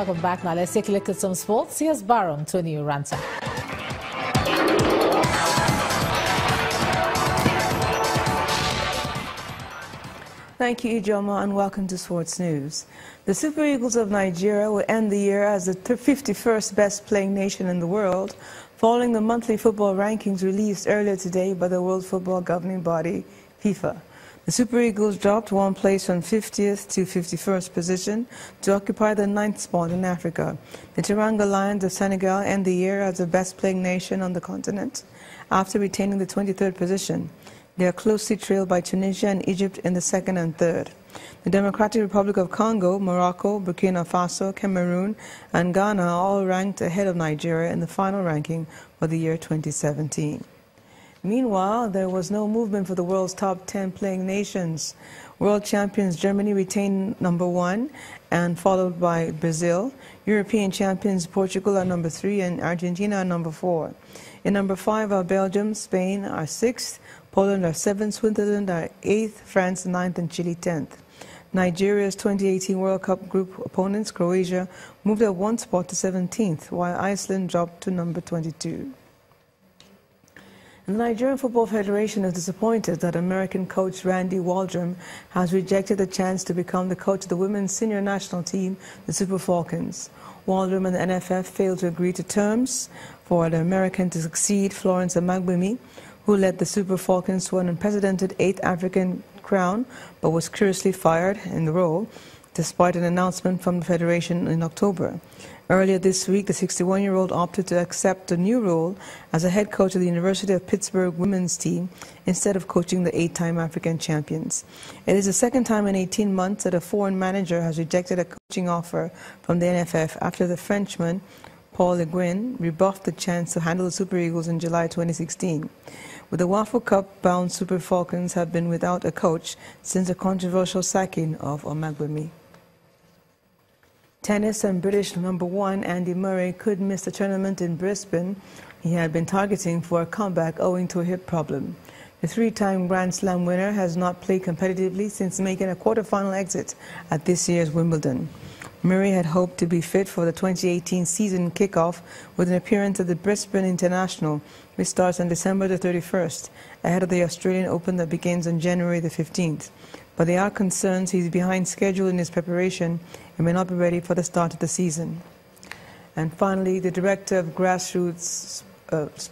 Welcome back. Now let's take a look at some sports. Here's Barong Tony Uranta. Thank you, Ijoma, and welcome to Sports News. The Super Eagles of Nigeria will end the year as the 51st best-playing nation in the world, following the monthly football rankings released earlier today by the World Football Governing Body, FIFA. The Super Eagles dropped one place from 50th to 51st position to occupy the 9th spot in Africa. The Teranga Lions of Senegal end the year as the best-playing nation on the continent, after retaining the 23rd position. They are closely trailed by Tunisia and Egypt in the 2nd and 3rd. The Democratic Republic of Congo, Morocco, Burkina Faso, Cameroon, and Ghana are all ranked ahead of Nigeria in the final ranking for the year 2017. Meanwhile, there was no movement for the world's top 10 playing nations. World champions Germany retained number 1 and followed by Brazil. European champions Portugal are number 3 and Argentina are number 4. In number 5 are Belgium, Spain are 6th, Poland are 7th, Switzerland are 8th, France 9th, and Chile 10th. Nigeria's 2018 World Cup group opponents, Croatia, moved up one spot to 17th, while Iceland dropped to number 22. The Nigerian Football Federation is disappointed that American coach Randy Waldrum has rejected the chance to become the coach of the women's senior national team, the Super Falcons. Waldrum and the NFF failed to agree to terms for the American to succeed Florence Amagbemi, who led the Super Falcons to an unprecedented 8th African crown, but was curiously fired in the role, despite an announcement from the Federation in October. Earlier this week, the 61-year-old opted to accept a new role as a head coach of the University of Pittsburgh women's team instead of coaching the 8-time African champions. It is the second time in 18 months that a foreign manager has rejected a coaching offer from the NFF after the Frenchman, Paul Le Guen, rebuffed the chance to handle the Super Eagles in July 2016. With the Waffle Cup-bound Super Falcons have been without a coach since the controversial sacking of Amagbemi. Tennis and British number 1 Andy Murray could miss the tournament in Brisbane he had been targeting for a comeback owing to a hip problem. The 3-time Grand Slam winner has not played competitively since making a quarter-final exit at this year's Wimbledon. Murray had hoped to be fit for the 2018 season kickoff with an appearance at the Brisbane International, which starts on December the 31st, ahead of the Australian Open that begins on January the 15th. But there are concerns he's behind schedule in his preparation and may not be ready for the start of the season. And finally, the Director of Grassroots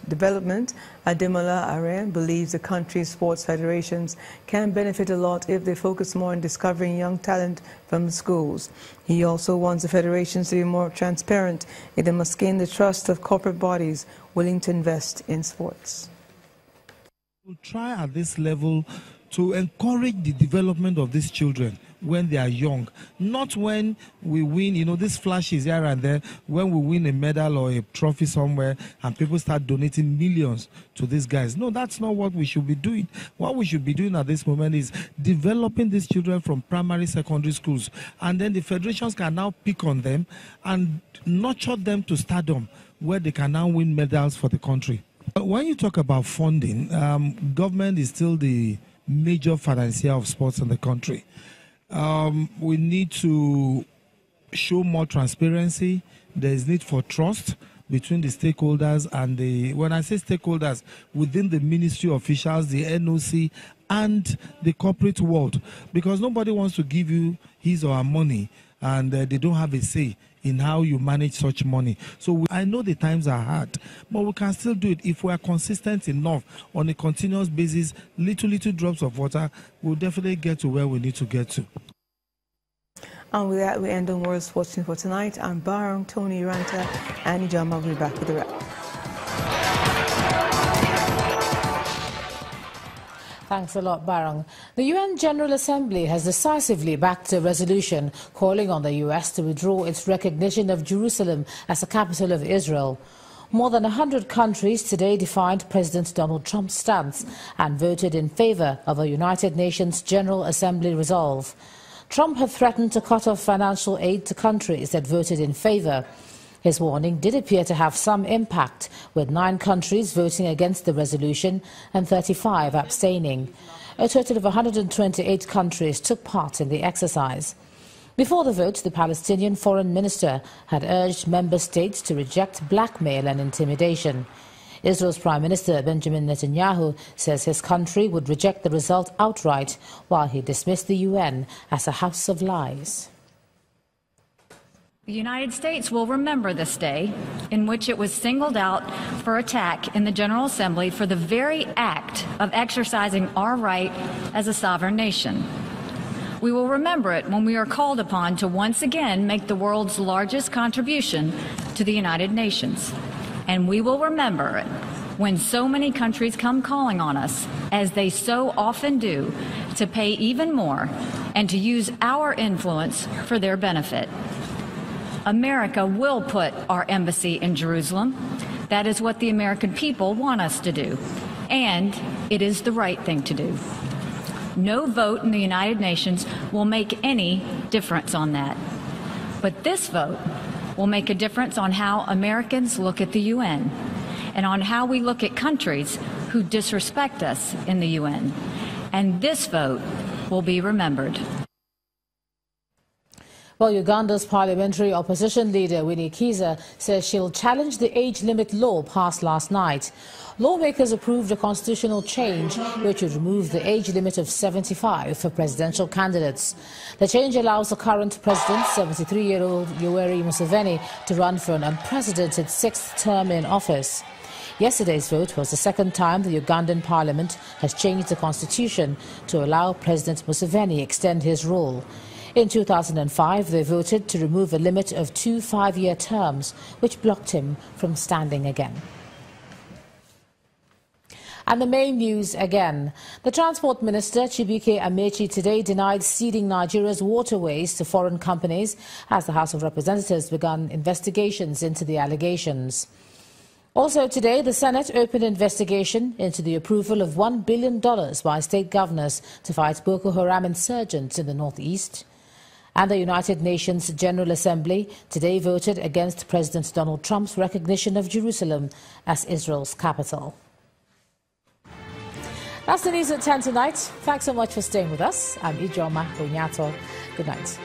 Development, Ademola Are, believes the country's sports federations can benefit a lot if they focus more on discovering young talent from the schools. He also wants the federations to be more transparent, and they must gain the trust of corporate bodies willing to invest in sports. We'll try at this level to encourage the development of these children when they are young, not when we win, these flashes here and there, when we win a medal or a trophy somewhere and people start donating millions to these guys. No, that's not what we should be doing. What we should be doing at this moment is developing these children from primary, secondary schools, and then the federations can now pick on them and nurture them to stardom, where they can now win medals for the country. When you talk about funding, government is still the major financier of sports in the country. We need to show more transparency. There is need for trust between the stakeholders and when I say stakeholders, within the ministry officials, the NOC, and the corporate world, because nobody wants to give you his or her money and they don't have a say in how you manage such money. So I know the times are hard, but we can still do it if we are consistent enough on a continuous basis. Little drops of water will definitely get to where we need to get to. And with that, we end on World Sports News for tonight. I'm Barong Tony Uranta, and Ijoma will be back with the wrap. Thanks a lot, Barong. The UN General Assembly has decisively backed a resolution calling on the US to withdraw its recognition of Jerusalem as the capital of Israel. More than 100 countries today defined President Donald Trump's stance and voted in favor of a United Nations General Assembly resolve. Trump had threatened to cut off financial aid to countries that voted in favor. His warning did appear to have some impact, with 9 countries voting against the resolution and 35 abstaining. A total of 128 countries took part in the exercise. Before the vote, the Palestinian foreign minister had urged member states to reject blackmail and intimidation. Israel's Prime Minister Benjamin Netanyahu says his country would reject the result outright, while he dismissed the UN as a house of lies. The United States will remember this day in which it was singled out for attack in the General Assembly for the very act of exercising our right as a sovereign nation. We will remember it when we are called upon to once again make the world's largest contribution to the United Nations. And we will remember it when so many countries come calling on us, as they so often do, to pay even more and to use our influence for their benefit. America will put our embassy in Jerusalem. That is what the American people want us to do. And it is the right thing to do. No vote in the United Nations will make any difference on that. But this vote will make a difference on how Americans look at the UN and on how we look at countries who disrespect us in the UN. And this vote will be remembered. Well, Uganda's parliamentary opposition leader Winnie Kiza says she'll challenge the age limit law passed last night. Lawmakers approved a constitutional change which would remove the age limit of 75 for presidential candidates. The change allows the current president, 73-year-old Yoweri Museveni, to run for an unprecedented sixth term in office. Yesterday's vote was the second time the Ugandan parliament has changed the constitution to allow President Museveni extend his rule. In 2005, they voted to remove a limit of 2 5-year terms, which blocked him from standing again. And the main news again. The Transport Minister, Chibuike Amechi, today denied ceding Nigeria's waterways to foreign companies as the House of Representatives began investigations into the allegations. Also today, the Senate opened an investigation into the approval of $1 billion by state governors to fight Boko Haram insurgents in the northeast. And the United Nations General Assembly today voted against President Donald Trump's recognition of Jerusalem as Israel's capital. That's the news at 10 tonight. Thanks so much for staying with us. I'm Ijoma Onyato. Good night.